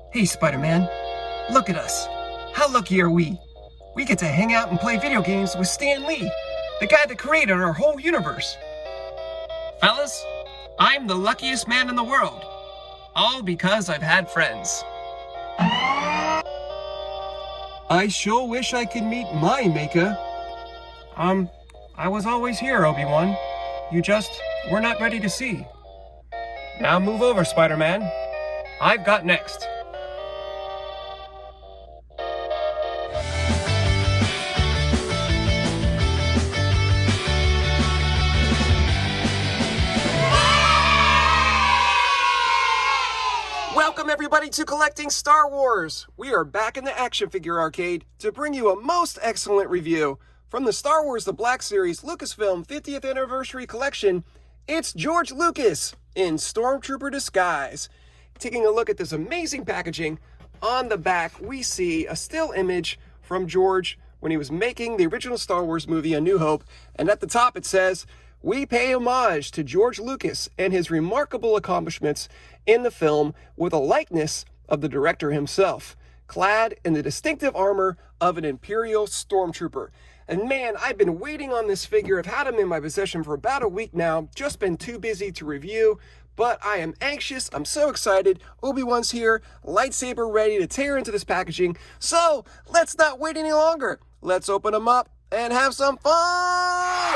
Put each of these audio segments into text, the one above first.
Hey, Spider-Man, look at us. How lucky are we? We get to hang out and play video games with Stan Lee, the guy that created our whole universe. Fellas, I'm the luckiest man in the world. All because I've had friends. I sure wish I could meet my maker. I was always here, Obi-Wan. You just were not ready to see. Now move over, Spider-Man. I've got next. Welcome everybody to Collecting Star Wars! We are back in the action figure arcade to bring you a most excellent review. From the Star Wars The Black Series Lucasfilm 50th Anniversary Collection, it's George Lucas in Stormtrooper disguise. Taking a look at this amazing packaging, on the back we see a still image from George when he was making the original Star Wars movie A New Hope, and at the top it says, "We pay homage to George Lucas and his remarkable accomplishments in the film with a likeness of the director himself, clad in the distinctive armor of an Imperial Stormtrooper." And man, I've been waiting on this figure. I've had him in my possession for about a week now, just been too busy to review, but I am anxious. I'm so excited. Obi-Wan's here, lightsaber ready to tear into this packaging. So let's not wait any longer. Let's open him up and have some fun!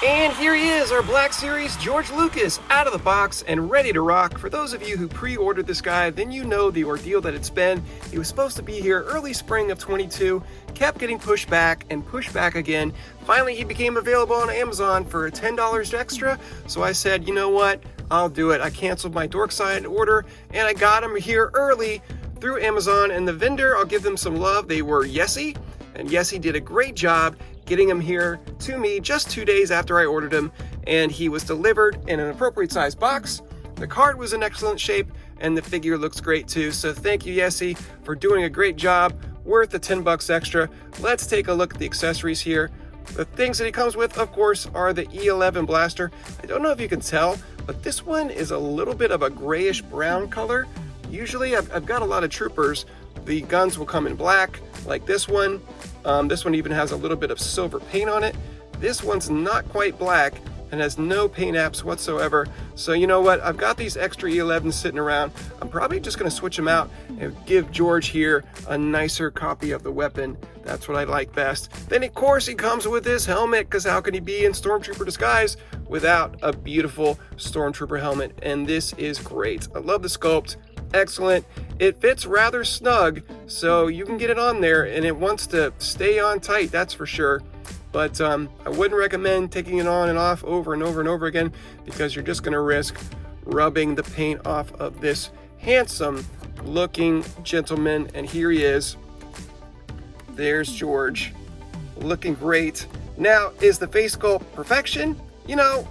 And here he is, our Black Series George Lucas, out of the box and ready to rock. For those of you who pre-ordered this guy, then you know the ordeal that it's been. He was supposed to be here early spring of 22, kept getting pushed back and pushed back again. Finally, he became available on Amazon for $10 extra, so I said, you know what, I'll do it. I canceled my Dorkside order, and I got him here early through Amazon, and the vendor, I'll give them some love, they were Yessie, and Yessie did a great job getting him here to me just 2 days after I ordered him, and he was delivered in an appropriate size box. The card was in excellent shape, and the figure looks great too, so thank you, Yessie, for doing a great job, worth the 10 bucks extra. Let's take a look at the accessories here. The things that he comes with, of course, are the E11 blaster. I don't know if you can tell, but this one is a little bit of a grayish brown color. Usually, I've got a lot of troopers. The guns will come in black, like this one. This one even has a little bit of silver paint on it. This one's not quite black and has no paint apps whatsoever. So you know what? I've got these extra E11s sitting around. I'm probably just going to switch them out and give George here a nicer copy of the weapon. That's what I like best. Then of course he comes with his helmet, because how can he be in Stormtrooper disguise without a beautiful Stormtrooper helmet? And this is great. I love the sculpt. Excellent. It fits rather snug, so you can get it on there, and it wants to stay on tight, that's for sure. But I wouldn't recommend taking it on and off over and over and over again, because you're just going to risk rubbing the paint off of this handsome looking gentleman. And here he is. There's George, looking great. Now, is the face sculpt perfection? You know,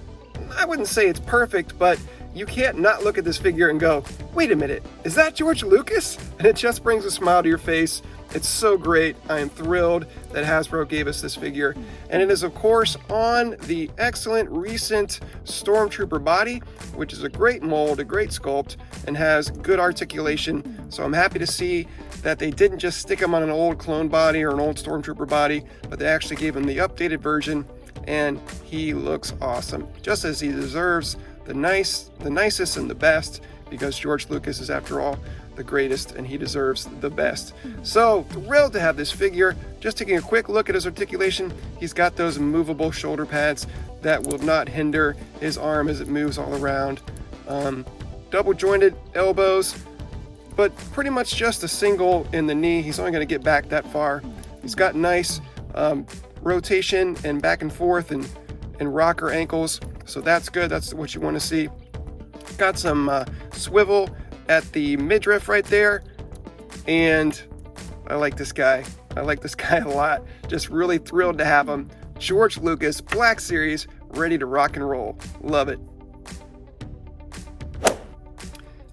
I wouldn't say it's perfect, but you can't not look at this figure and go, wait a minute, is that George Lucas? And it just brings a smile to your face. It's so great. I am thrilled that Hasbro gave us this figure. And it is, of course, on the excellent recent Stormtrooper body, which is a great mold, a great sculpt, and has good articulation. So I'm happy to see that they didn't just stick him on an old clone body or an old Stormtrooper body, but they actually gave him the updated version, and he looks awesome, just as he deserves, the nicest and the best, because George Lucas is, after all, the greatest, and he deserves the best. So thrilled to have this figure. Just taking a quick look at his articulation, he's got those movable shoulder pads that will not hinder his arm as it moves all around. Double jointed elbows, but pretty much just a single in the knee. He's only going to get back that far. He's got nice rotation and back and forth and rocker ankles, so that's good. That's what you want to see. Got some swivel at the midriff right there, and I like this guy. I like this guy a lot. Just really thrilled to have him. George Lucas, Black Series, ready to rock and roll. Love it.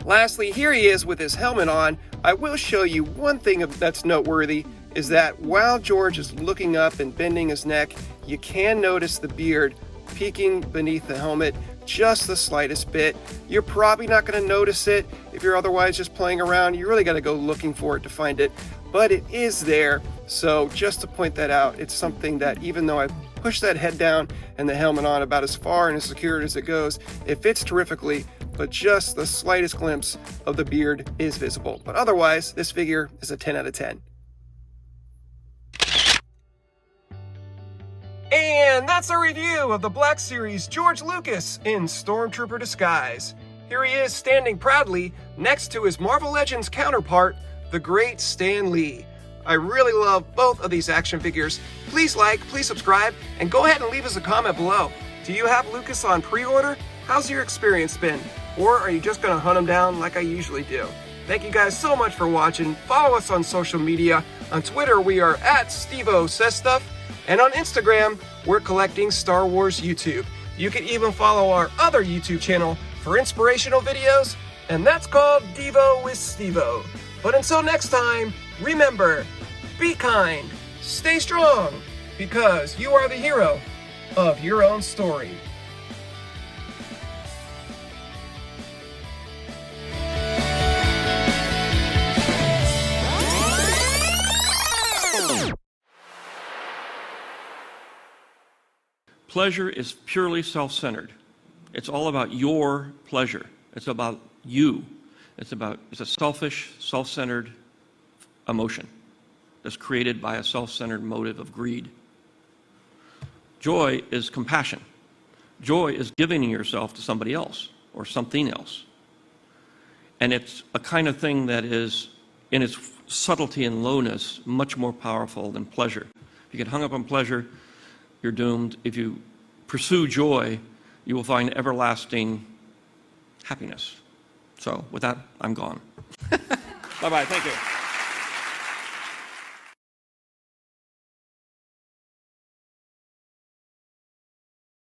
Lastly, here he is with his helmet on. I will show you one thing that's noteworthy, is that while George is looking up and bending his neck, you can notice the beard peeking beneath the helmet just the slightest bit. You're probably not going to notice it if you're otherwise just playing around. You really got to go looking for it to find it, but it is there. So just to point that out, it's something that even though I push that head down and the helmet on about as far and as secure as it goes, it fits terrifically, but just the slightest glimpse of the beard is visible. But otherwise, this figure is a 10 out of 10. And that's our review of the Black Series George Lucas in Stormtrooper disguise. Here he is standing proudly next to his Marvel Legends counterpart, the great Stan Lee. I really love both of these action figures. Please like, please subscribe, and go ahead and leave us a comment below. Do you have Lucas on pre-order? How's your experience been? Or are you just gonna hunt him down like I usually do? Thank you guys so much for watching. Follow us on social media. On Twitter, we are @StevoSaysStuff. And on Instagram, we're collecting Star Wars YouTube. You can even follow our other YouTube channel for inspirational videos, and that's called Devo with Stevo. But until next time, remember, be kind, stay strong, because you are the hero of your own story. Pleasure is purely self-centered. It's all about your pleasure. It's about you. It's a selfish, self-centered emotion that's created by a self-centered motive of greed. Joy is compassion. Joy is giving yourself to somebody else or something else. And it's a kind of thing that is, in its subtlety and lowness, much more powerful than pleasure. If you get hung up on pleasure, you're doomed. If you pursue joy, you will find everlasting happiness. So with that, I'm gone. Bye-bye. Thank you.